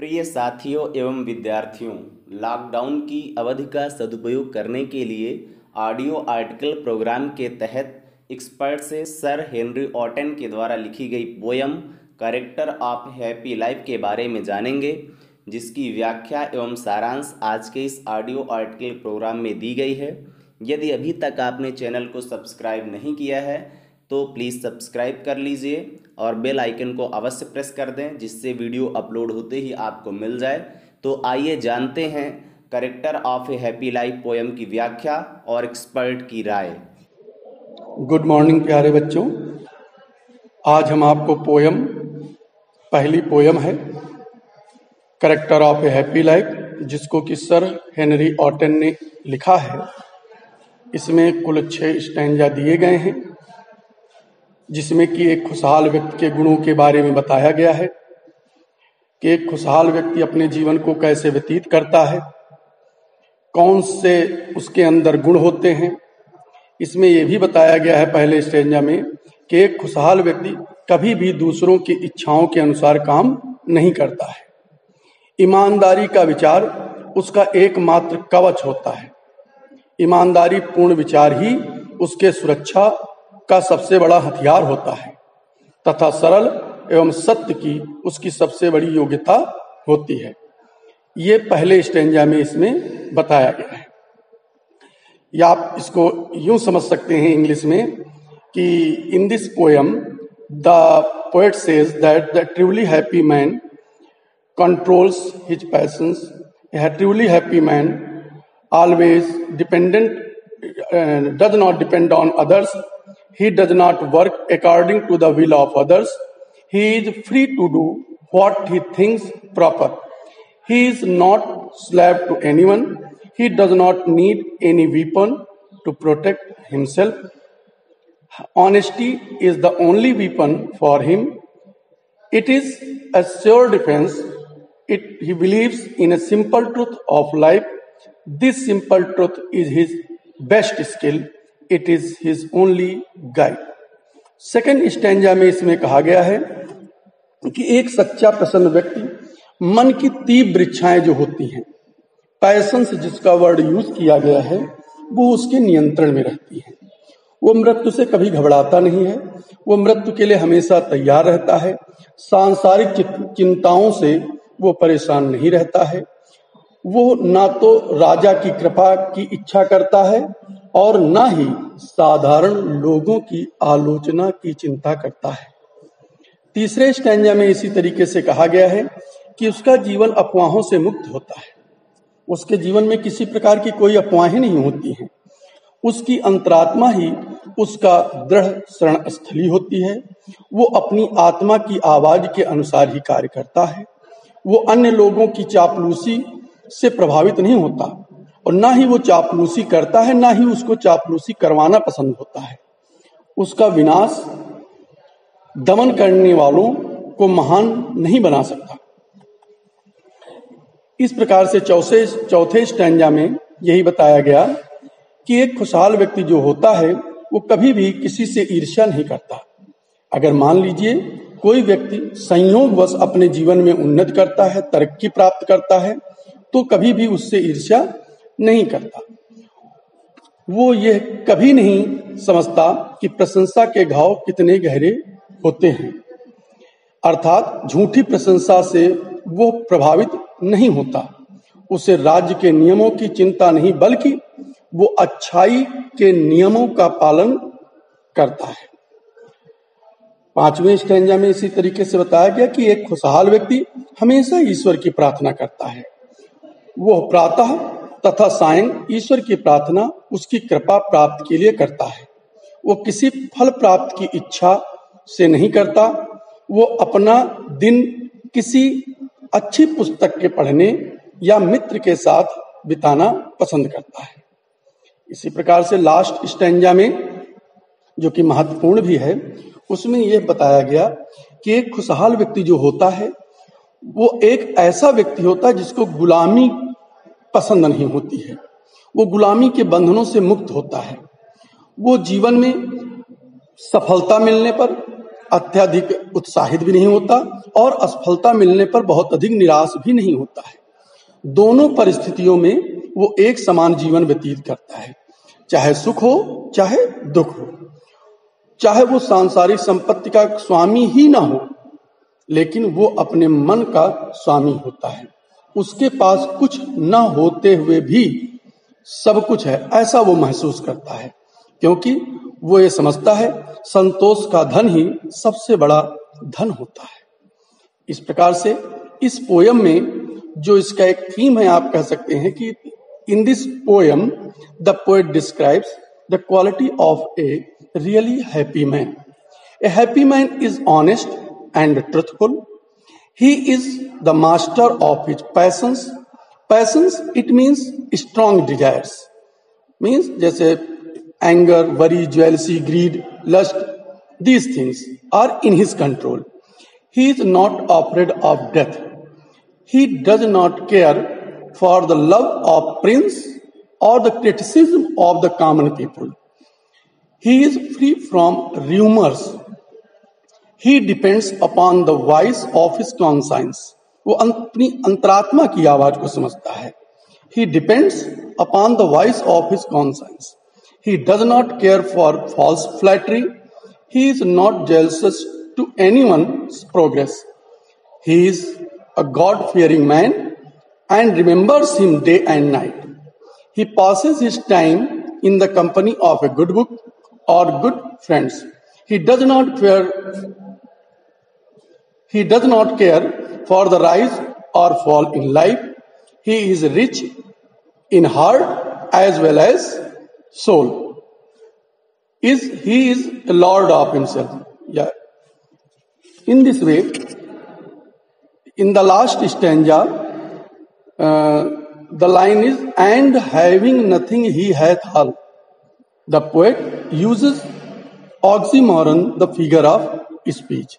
प्रिय साथियों एवं विद्यार्थियों, लॉकडाउन की अवधि का सदुपयोग करने के लिए ऑडियो आर्टिकल प्रोग्राम के तहत एक्सपर्ट से सर हेनरी ऑटन के द्वारा लिखी गई poem character of happy life के बारे में जानेंगे, जिसकी व्याख्या एवं सारांश आज के इस ऑडियो आर्टिकल प्रोग्राम में दी गई है। यदि अभी तक आपने चैनल को सब्सक्राइब नहीं किया है तो प्लीज़ सब्सक्राइब कर लीजिए और बेल आइकन को अवश्य प्रेस कर दें, जिससे वीडियो अपलोड होते ही आपको मिल जाए। तो आइए जानते हैं character of A happy life poem की व्याख्या और एक्सपर्ट की राय। गुड मॉर्निंग प्यारे बच्चों, आज हम आपको पहली पोयम है character of A happy life, जिसको कि सर हेनरी ऑटन ने लिखा है। इसमें कुल 6 स्टैंजा दिए गए हैं, जिसमें कि एक खुशहाल व्यक्ति के गुणों के बारे में बताया गया है कि एक खुशहाल व्यक्ति अपने जीवन को कैसे व्यतीत करता है, कौन से उसके अंदर गुण होते हैं। इसमें यह भी बताया गया है पहले स्टेंजा में कि एक खुशहाल व्यक्ति कभी भी दूसरों की इच्छाओं के अनुसार काम नहीं करता है। ईमानदारी का विचार उसका एकमात्र कवच होता है। ईमानदारी पूर्ण विचार ही उसके सुरक्षा का सबसे बड़ा हथियार होता है तथा सरल एवं सत्य की उसकी सबसे बड़ी योग्यता होती है। ये पहले स्टेंजा में इसमें बताया गया है। या आप इसको यूं समझ सकते हैं इंग्लिश में कि in this poem the poet says that the truly happy man controls his patience. A truly happy man always does not depend on others. He does not work according to the will of others. He is free to do what he thinks proper. He is not slave to anyone. He does not need any weapon to protect himself. Honesty is the only weapon for him. It is a sure defense. He believes in a simple truth of life. This simple truth is his best skill. It is his only guide. Second stanza में इसमें कहा गया है कि एक सच्चा प्रसन्न व्यक्ति मन की तीव्र इच्छाएं जो होती हैं, पैशंस जिसका वर्ड यूज किया गया है, वो उसके नियंत्रण में रहती है। वो मृत्यु से कभी घबराता नहीं है। वो मृत्यु के लिए हमेशा तैयार रहता है। सांसारिक चिंताओं से वो परेशान नहीं रहता है। वो ना तो राजा की कृपा की इच्छा करता है और ना ही साधारण लोगों की आलोचना की चिंता करता है। तीसरे स्टैंजा में इसी तरीके से कहा गया है कि उसका जीवन अफवाहों से मुक्त होता है। उसके जीवन में किसी प्रकार की कोई अफवाहें नहीं होती हैं। उसकी अंतरात्मा ही उसका दृढ़ शरण स्थली होती है। वो अपनी आत्मा की आवाज के अनुसार ही कार्य करता है। वो अन्य लोगों की चापलूसी से प्रभावित नहीं होता और ना ही वो चापलूसी करता है, ना ही उसको चापलूसी करवाना पसंद होता है। उसका विनाश दमन करने वालों को महान नहीं बना सकता। इस प्रकार से चौथे स्टैंजा में यही बताया गया कि एक खुशहाल व्यक्ति जो होता है वो कभी भी किसी से ईर्ष्या नहीं करता। अगर मान लीजिए कोई व्यक्ति संयोगवश अपने जीवन में उन्नति करता है, तरक्की प्राप्त करता है, तो कभी भी उससे ईर्ष्या नहीं करता। वो ये कभी नहीं समझता कि प्रशंसा के घाव कितने गहरे होते हैं, अर्थात झूठी प्रशंसा से वो प्रभावित नहीं होता। उसे राज्य के नियमों की चिंता नहीं, बल्कि वो अच्छाई के नियमों का पालन करता है। पांचवें स्टैंजा में इसी तरीके से बताया गया कि एक खुशहाल व्यक्ति हमेशा ईश्वर की प्रार्थना करता है। वह प्रातः तथा सायं ईश्वर की प्रार्थना उसकी कृपा प्राप्त के लिए करता है। वो किसी फल प्राप्त की इच्छा से नहीं करता। वो अपना दिन किसी अच्छी पुस्तक के पढ़ने या मित्र के साथ बिताना पसंद करता है। इसी प्रकार से लास्ट स्टैंजा में, जो कि महत्वपूर्ण भी है, उसमें यह बताया गया कि एक खुशहाल व्यक्ति जो होता है वो एक ऐसा व्यक्ति होता है जिसको गुलामी पसंद नहीं होती है। वो गुलामी के बंधनों से मुक्त होता है। वो जीवन में सफलता मिलने पर अत्यधिक उत्साहित भी नहीं होता और असफलता मिलने पर बहुत अधिक निराश भी नहीं होता है। दोनों परिस्थितियों में वो एक समान जीवन व्यतीत करता है, चाहे सुख हो चाहे दुख हो, चाहे वो सांसारिक संपत्ति का स्वामी ही ना हो, लेकिन वो अपने मन का स्वामी होता है। उसके पास कुछ न होते हुए भी सब कुछ है, ऐसा वो महसूस करता है, क्योंकि वो ये समझता है संतोष का धन ही सबसे बड़ा धन होता है। इस प्रकार से इस पोयम में जो इसका एक थीम है, आप कह सकते हैं कि in this poem the poet describes the quality of a really happy man. A happy man is honest and truthful. He is the master of his passions. Passions, it means strong desires. Means जैसे anger, worry, jealousy, greed, lust, these things are in his control. He is not afraid of death. He does not care for the love of prince or the criticism of the common people. He is free from rumors. He depends upon the voice of his conscience. वो अपनी अंतरात्मा की आवाज को समझता है। He depends upon the voice of his conscience. He does not care for false flattery. He is not jealous to anyone's progress. He is a God-fearing man and remembers him day and night. He passes his time in the company of a good book or good friends. He does not care for the rise or fall in life. He is rich in heart as well as soul. He is the Lord of himself. Yeah. In this way, in the last stanza, the line is, and having nothing he hath all. The poet uses oxymoron, the figure of speech.